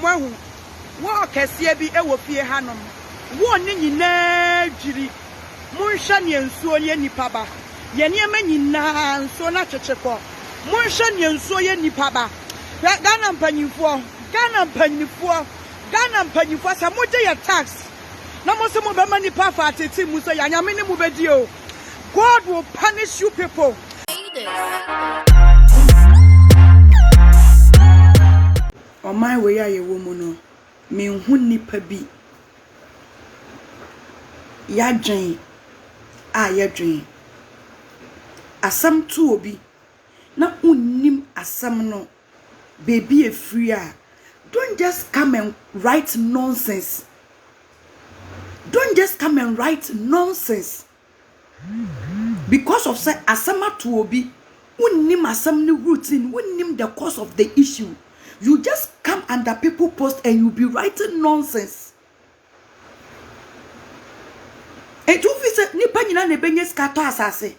wahu wo kese bi ewo fie hanom wo ne nyina jiri munhwa ne nsuo ye nipa ba ye ne ma nyina nsuo na kyekyepo munhwa ne nsuo ye nipa ba Ghana mpanyifo sa mo je ya tax na mo se mo be mani pa fa atete mu so ya nyame ne mu bedi o. God will punish you people. On my way a ye woman no me hu nipa bi ya dwen a ya dwen asam tu obi na unnim asam no baby a free a don't just come and write nonsense. Don't just come and write nonsense. Because of say asama to obi, unnim asam ni routine, unnim the cause of the issue. You just come under people post and you be writing nonsense. And you feel say nipa nyina ne benye skato asase.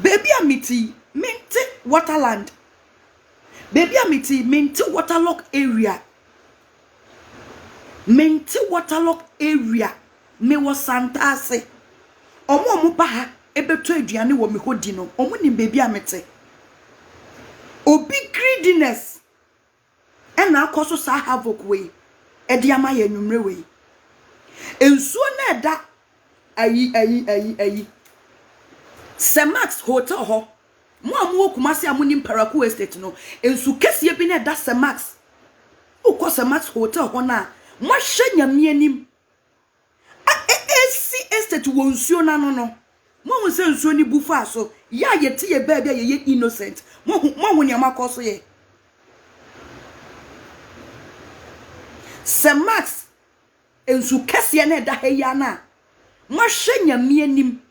Baby amiti minti waterland. Baby amiti minti waterlock area. Minti waterlock area. Me was santase. Omo pa ha ebeto aduane wo me hodi no. Omo ni baby amiti. Obi greediness. And na akoso sa havoc we. Edi ama ye nwumre we. Ensuo na eda ayi. Semax hotel ho. Mo amu Kumasi amuni Paraku estate no. Ensu kese bi na eda Semax. Ukọ Semax hotel ho na. Mo hye nyame anim. AC estate wo nsuo na no. Mo hu se nsuo ni bufa so. Ya yete ye ba bia ye innocent. Mo hu ne amakoso ye. Semax ensu kese na eda heya na. Mo hye nyame anim.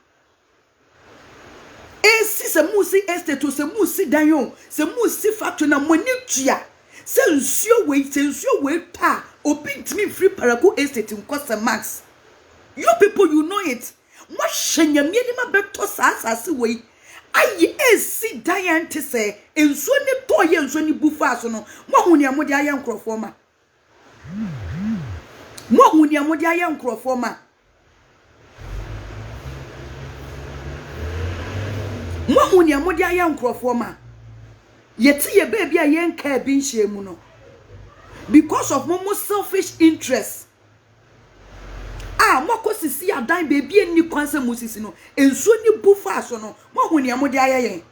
Esi se musi estate se musi danyo se musi factory na moni tua se nsuo we pa obi ntimi free Paraku estate nko Semax. You people, you know it. Mo hye nyame ni ma beto asase we ayi esi dan ante se ensuo ni to ye ensuo ni bufa so no mo hu ne amode aye nkrofo ma. Mo hu ne amode aye nkrofo ma. Mo hu ne amode aye nkrofo ma. Yeti ye baby a yen ka bi nhyiemu no. Because of momo selfish interest. Mo ko sisi adan baby eni kwanse musisi no. Ensuo ni bufa so no. Mo hu ne amode aye yen.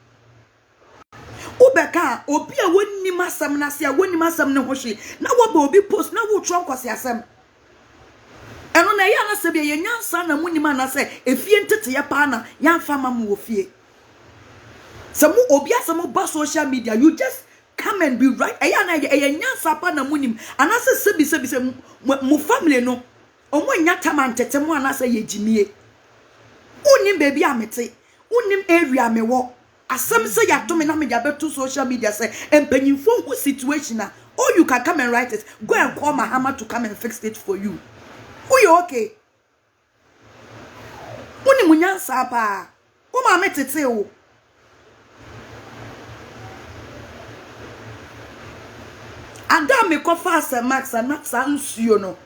Ubeka obi a wonni masam na se a wonni masam ne hohwe na wo ba obi post na wo tro nkwase asem. Eno na ya na se be ye nyansa na munni ma na se efie ntete ye pa na ya mfa ma mu ofie. Some obia some ba social media, you just come and be right. Aya na ye nyansa pa na munim. Anase sebi mu family no. Omo nyata man tete mu anase ye jimie. Unim baby amete. Unim area me wo. Asem say ya to me na me ya beto social media say empanyimfo hu situation na. Or you can come and write it. Go and call Mahama to come and fix it for you. Who you okay? Unim nyansa pa. O ma metete o. Ada me kofa Semax na sa nsuo no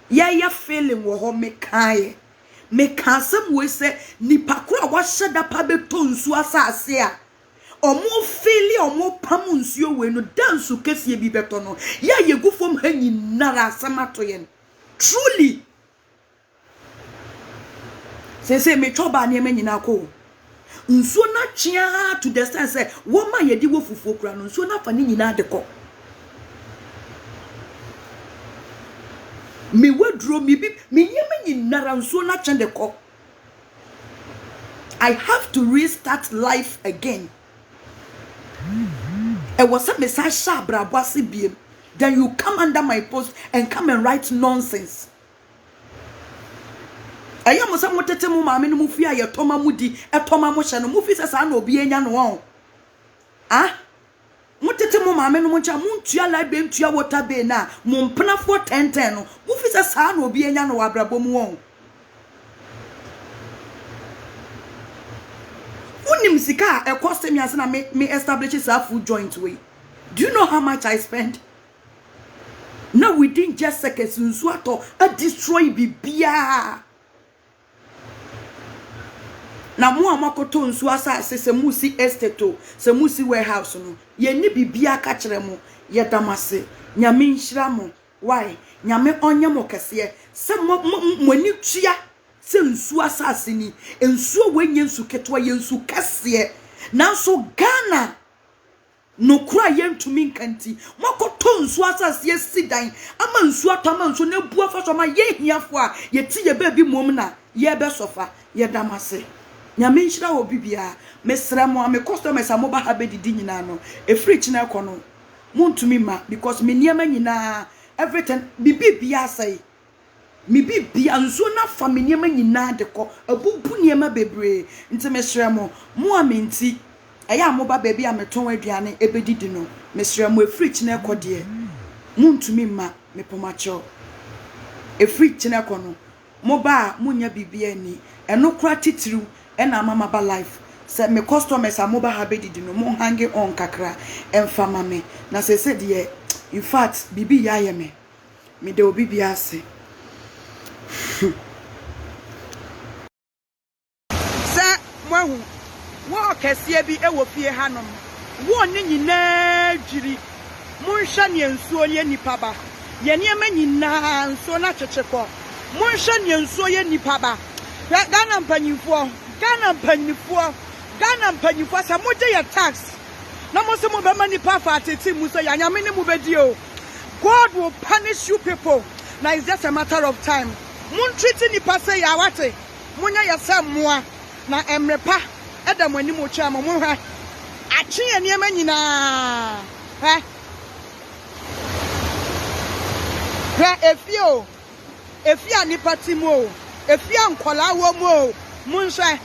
ya feeling wo ho me kai me kansem we se nipa kura wa hyeda pa beto nsuo asase a omo feeli omo pam nsuo we no dansu kese bi beto no ya yegufom ha nyinara asamato ye truly se me choba ne me nyina ko nsuo na twia to the sense say wo ma yedi wo fufuo kura no nsuo na fa ne nyina de ko. Me wedro me yeme nyinara nso na chende ko. I have to restart life again. E was a message brabwasi biem. Then you come under my post and come and write nonsense. Aya mo sa motete mo maame no mu fi aye toma mudi e toma mo hye no mu fi sesa na obi enya no won. Mutete mo maame no mo ncha mo ntua live be ntua water be na mo mpena for 10 no mo fi se sa na obi enya no wabrabo mu won. Unim sika e cost me as na me establish a food joint way. Do you know how much I spend? Now within just seconds nsuo ato a destroy bibia. Na mo amakoto nsuo asase se musi estate se musi warehouse no ye ni bibia ka kire mo ye damase nyame nhira mo why nyame onye mo kese se mo ni tua se nsuo asase ni nsuo wenye nsu ketwa ye nsu kese nanso Ghana no kura yentumi nkanti makoto nsuo asase ye sidan ama nsuo atama nsuo na bua fa so ma ye hiafo a ye ti ye ba bi mom na ye be sofa ye damase nyame nhira wo bibia mesra mo ame customers amoba ha bedidi nyina no efri china ekono muntumi ma because me niam nyina everything bibia sai me bibia nso na fa me niam nyina de ko abubu niam bebre nti mesra mo amenti eya amoba baby ameton aduane ebedidi no mesra mo efri china ekode muntumi ma me pomacho efri china ekono moba munya bibia ni eno kra titiriu ena mama ba life se me customers amoba ha bedidi no mo hange on kakra emfama me na se de in fact bibi ya ye me de obi bia se se mwahu wo kese bi ewo fie hanom wo ni nyina jiri munhwa ne nsuo ye nipa ba ye ne ma nyina nsuo na checheko munhwa ne nsuo ye nipa ba Ghana mpanyinfo sa moje ya tax na mo se mo be mani pa fa ateti mu so ya nyame ne mu bedi o. God will punish you people. Now it's just a matter of time. Mun treat ni pa say ya wate munya ya sa moa na emrepa eda mo ani mo twa mo hwa achi ye ne ma nyina efia ni patimo efia nkola wo mo munhwe